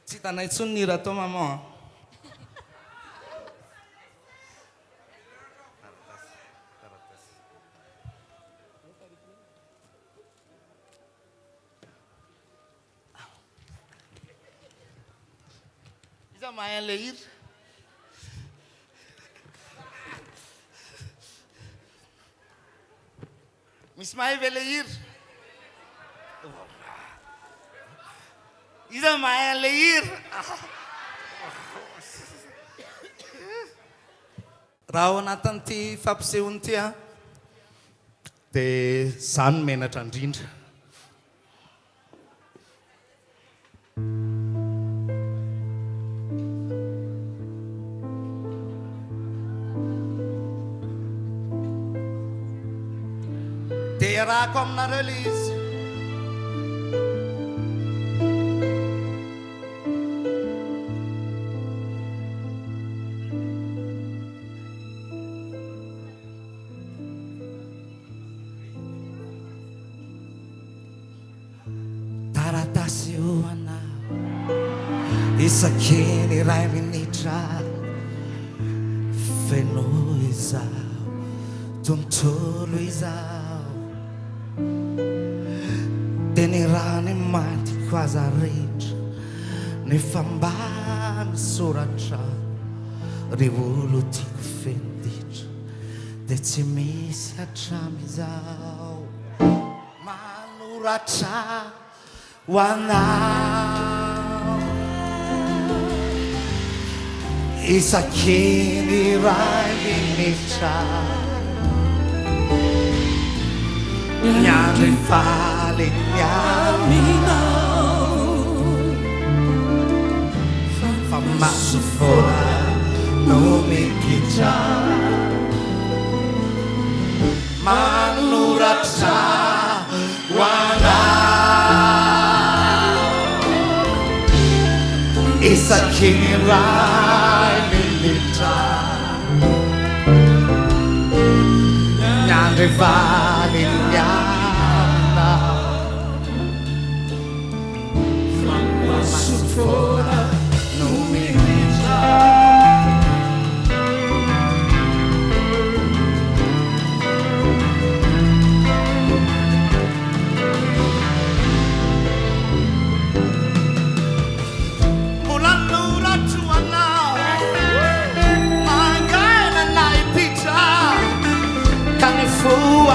Tsy tanay tsony Nyr atao maman. Iza mahay an'le hira. Misy mahay ve le hira? Iza mahay an'le hira. Raha ao anatin'ity fampisehoany ity a dia zany menatra indrindra. Dia rahako aminareo le izy. Taratasy ho anao isaky ny ray minitra feno izao tontolo izao dia ny rany matiko aza rehetra nefa mba misoratra ry olo tiako fenditra dia tsy misy hatramy izao manoratra ho anao isaky ny ray minitra ny andro faly ny aminao fa maso foana no mikitra manoratra ho anao isaky ny ray minitra ny andro faly ny aminao fa maso foana no mikitra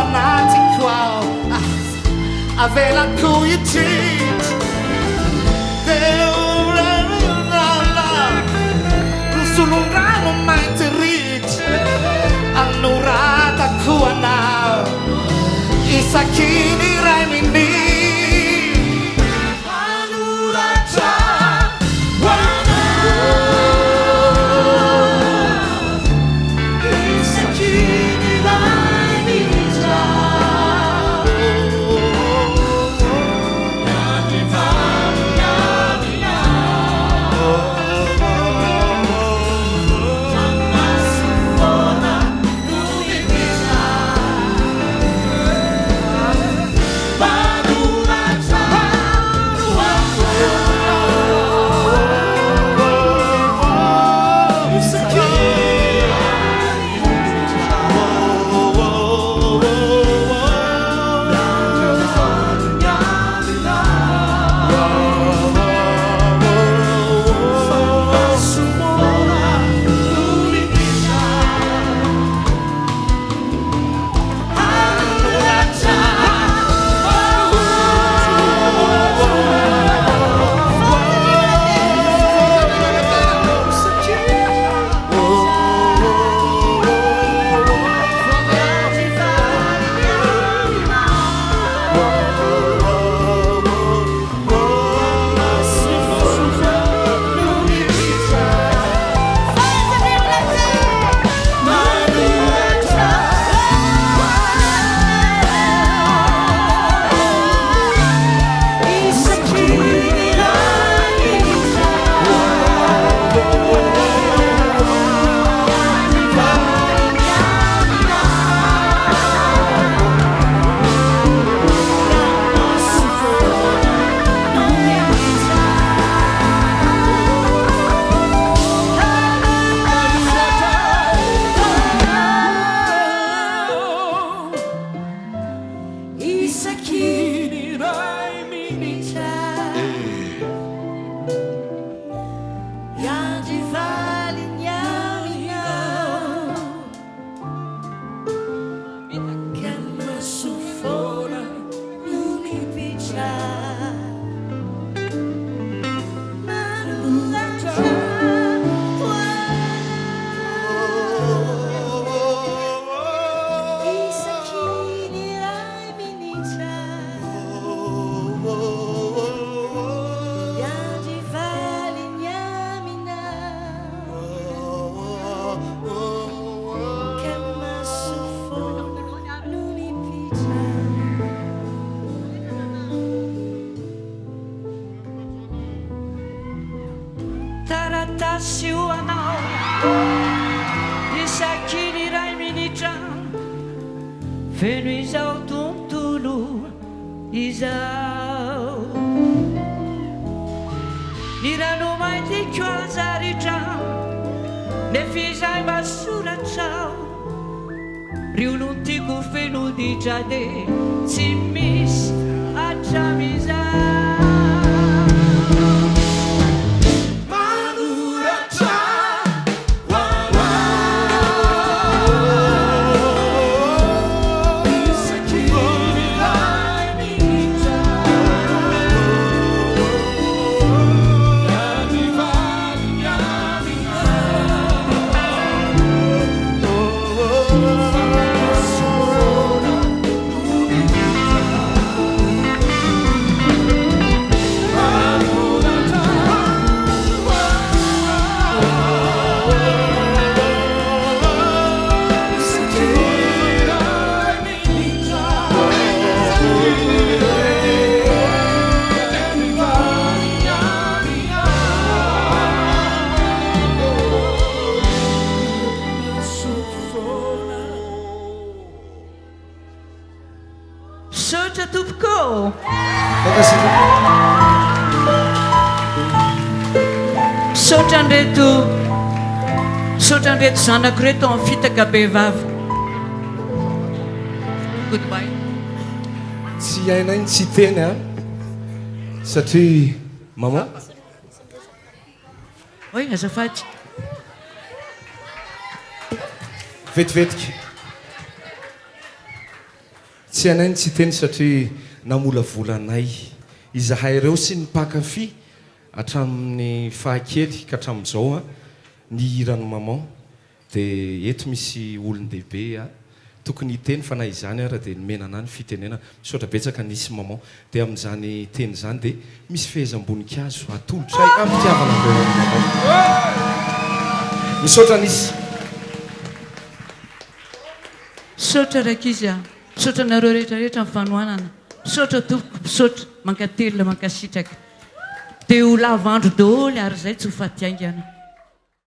anatiko ao avelako itretra dia orerana nysolondrano mainty ritra anoratako anao isaky ny ray minitra manoratra ho anao isaky ny ray Taratasy io anao isaky ny ray minitra feno izao tontolo izao ny rano maitiko azaritra nefa izay masoratrao ry olontiako feno ditra de tsy misy atramizao Tsotra tompoko Tsotra ndreto zanako reto amin'ny fitaka be vava goodbye tsy hainay ny tsy teny a satria maman oi azafady vetivetiky tsy hainay ny tsy teny satria namolavolanay izahay ireo sy ny mpankafy hatramin'ny fahakely ka hatramin'izao a ny hirany maman dia eto misy olon-dehibe a tokony hiteny fa na izany ara dia nomenana ny fitenena misaotra betsaka nisy maman dia amin'izany teny izany dia misy fehezam-boninkazo atolotray amitiavana andreo maman misaotra nisy misaotra rakizy a misaotra nareo rehetrarehetra amin'ny fanohanana misaotra tompoko misaotra mankatelina mankasitraka dia ho lavandro daholo ary izay tsy ho fatiaingana